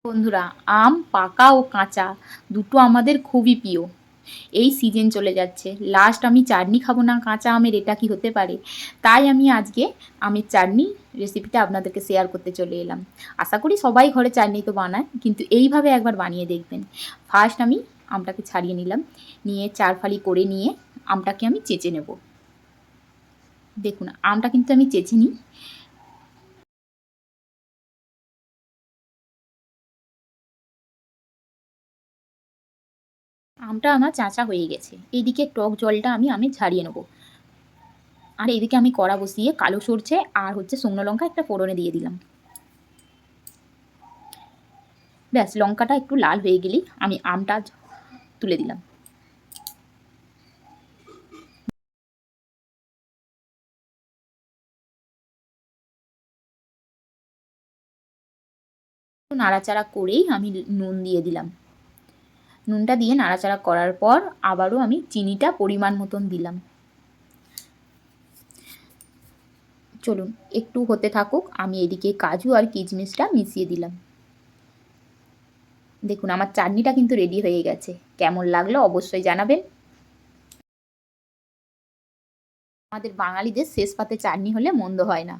বন্ধুরা, আম পাকা ও কাঁচা দুটো আমাদের খুবই প্রিয়। এই সিজন চলে যাচ্ছে, লাস্ট আমি চাটনি খাবো না কাঁচা আমের, এটা কি হতে পারে? তাই আমি আজকে আমের চাটনি রেসিপিটা আপনাদেরকে শেয়ার করতে চলে এলাম। আশা করি সবাই ঘরে চাটনি তো বানায়, কিন্তু এইভাবে একবার বানিয়ে দেখবেন। ফার্স্ট আমি আমটাকে ছাড়িয়ে নিলাম, নিয়ে 4 ফালি করে নিয়ে আমটাকে আমি চেঁচে নেব। দেখুন, আমটা কিন্তু আমি চেঁচে নিই। আমটা আমার চাঁচা হয়ে গেছে। এইদিকে টক জলটা আমি ঝারিয়ে নেব। আর এদিকে আমি কড়া বসিয়ে কালো সরষে আর শুকনো লঙ্কা একটা ফোড়নে দিয়ে দিলাম। ব্যাস, লঙ্কাটা একটু লাল হয়ে গেলেই আমি আমটা তুলে দিলাম। নাড়াচাড়া করেই আমি নুন দিয়ে দিলাম। নুনটা দিয়ে নাড়াচাড়া করার পর আবারও আমি চিনিটা পরিমাণ মতন দিলাম। চলুন একটু হতে থাকুক, আমি এদিকে কাজু আর কিশমিশটা মিশিয়ে দিলাম। দেখুন, আমার চাটনিটা কিন্তু রেডি হয়ে গেছে। কেমন লাগলো অবশ্যই জানাবেন। আমাদের বাঙালিদের শেষ পাতে চাটনি হলে মন্দ হয় না।